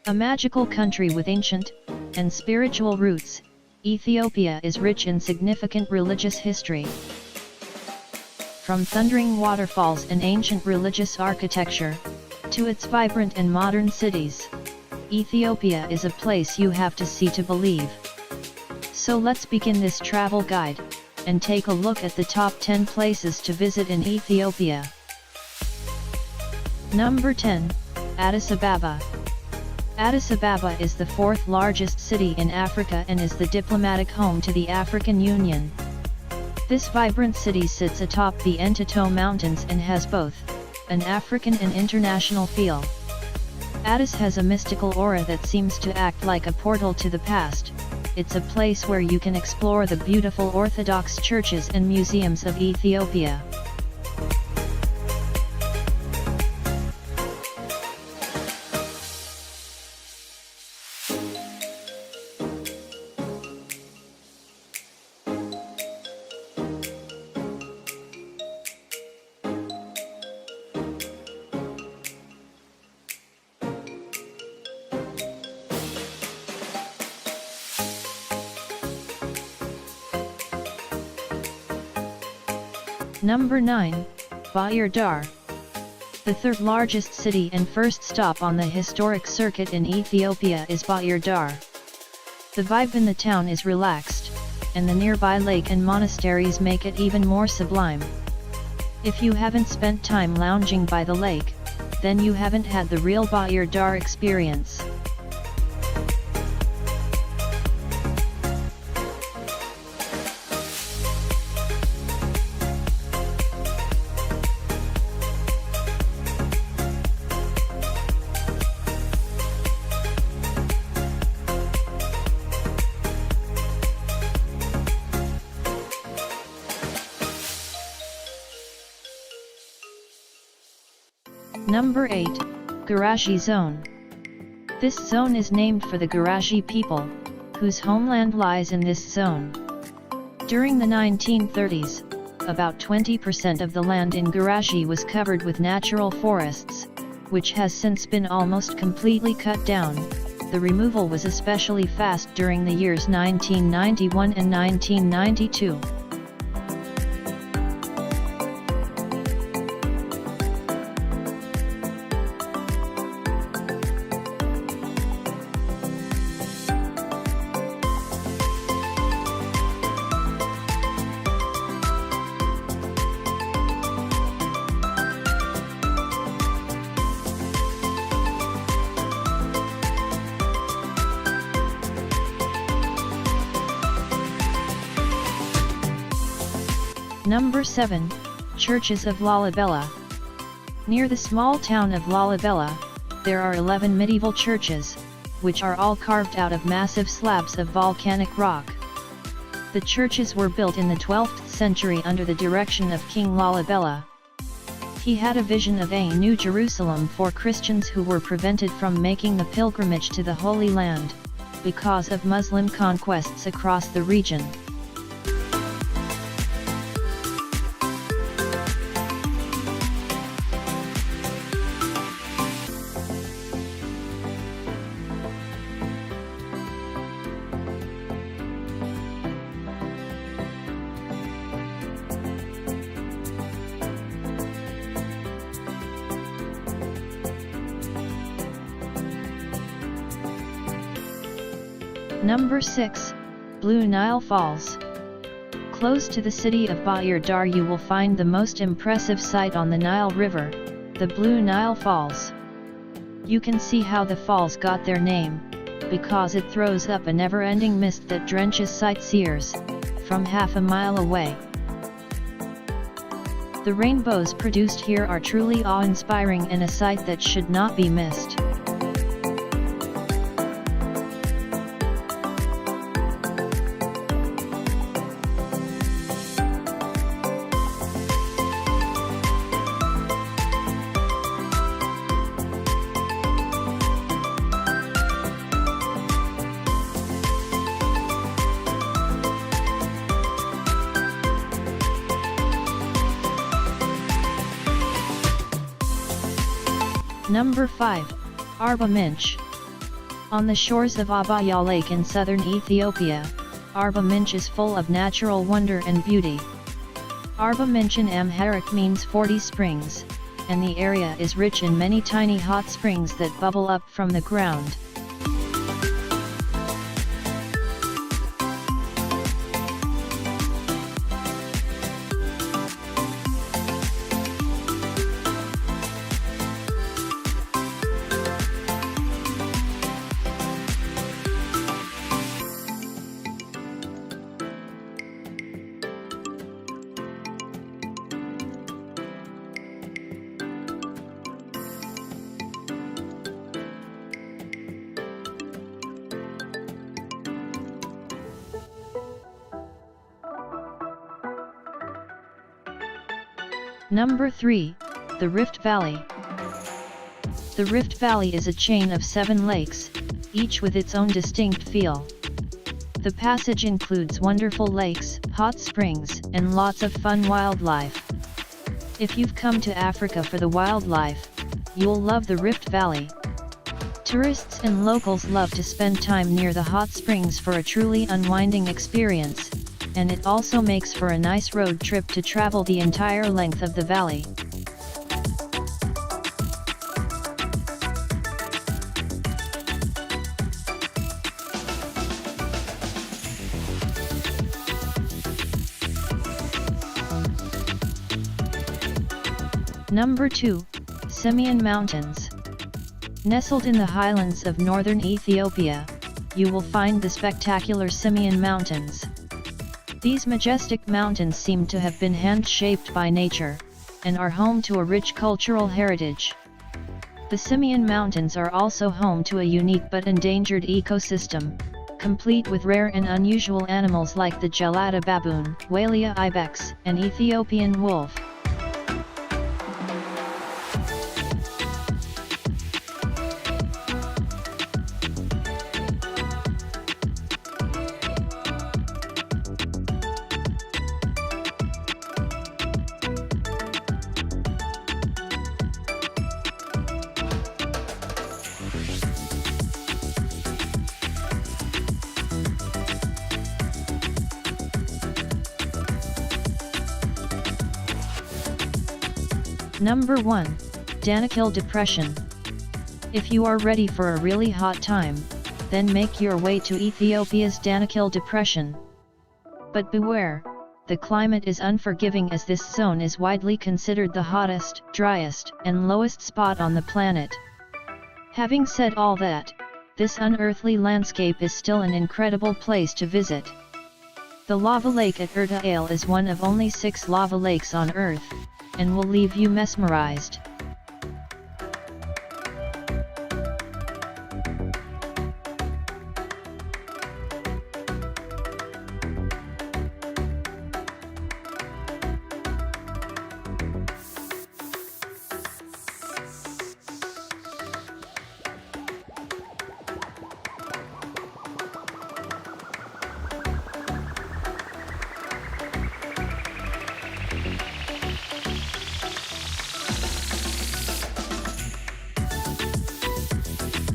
A magical country with ancient and spiritual roots, Ethiopia is rich in significant religious history. From thundering waterfalls and ancient religious architecture, to its vibrant and modern cities, Ethiopia is a place you have to see to believe. So let's begin this travel guide, and take a look at the top 10 places to visit in Ethiopia. Number 10, Addis Ababa. Addis Ababa is the fourth largest city in Africa and is the diplomatic home to the African Union. This vibrant city sits atop the Entoto mountains and has both an African and international feel. Addis has a mystical aura that seems to act like a portal to the past. It's a place where you can explore the beautiful Orthodox churches and museums of Ethiopia. Number 9, Bahir Dar. The third largest city and first stop on the historic circuit in Ethiopia is Bahir Dar. The vibe in the town is relaxed, and the nearby lake and monasteries make it even more sublime. If you haven't spent time lounging by the lake, then you haven't had the real Bahir Dar experience. Number 8, Garaji Zone. This zone is named for the Garaji people, whose homeland lies in this zone. During the 1930s, about 20% of the land in Garaji was covered with natural forests, which has since been almost completely cut down. The removal was especially fast during the years 1991 and 1992. Number 7, Churches of Lalibela. Near the small town of Lalibela, there are 11 medieval churches, which are all carved out of massive slabs of volcanic rock. The churches were built in the 12th century under the direction of King Lalibela. He had a vision of a new Jerusalem for Christians who were prevented from making the pilgrimage to the Holy Land, because of Muslim conquests across the region. Number 6, Blue Nile Falls. Close to the city of Bahir Dar you will find the most impressive sight on the Nile River, the Blue Nile Falls. You can see how the falls got their name, because it throws up a never-ending mist that drenches sightseers from half a mile away. The rainbows produced here are truly awe-inspiring and a sight that should not be missed. Number 5, Arba Minch. On the shores of Abaya Lake in southern Ethiopia, Arba Minch is full of natural wonder and beauty. Arba Minch in Amharic means 40 springs, and the area is rich in many tiny hot springs that bubble up from the ground. Number 3, the Rift Valley. The Rift Valley is a chain of 7 lakes, each with its own distinct feel. The passage includes wonderful lakes, hot springs, and lots of fun wildlife. If you've come to Africa for the wildlife, you'll love the Rift Valley. Tourists and locals love to spend time near the hot springs for a truly unwinding experience, and it also makes for a nice road trip to travel the entire length of the valley. Number 2, Simien Mountains. Nestled in the highlands of northern Ethiopia, you will find the spectacular Simien Mountains. These majestic mountains seem to have been hand-shaped by nature, and are home to a rich cultural heritage. The Simien Mountains are also home to a unique but endangered ecosystem, complete with rare and unusual animals like the gelada baboon, Walia ibex, and Ethiopian wolf. Number 1, Danakil Depression. If you are ready for a really hot time, then make your way to Ethiopia's Danakil Depression. But beware, the climate is unforgiving as this zone is widely considered the hottest, driest, and lowest spot on the planet. Having said all that, this unearthly landscape is still an incredible place to visit. The lava lake at ᴩᴪʀᴛ is one of only 6 lava lakes on Earth, and will leave you mesmerized.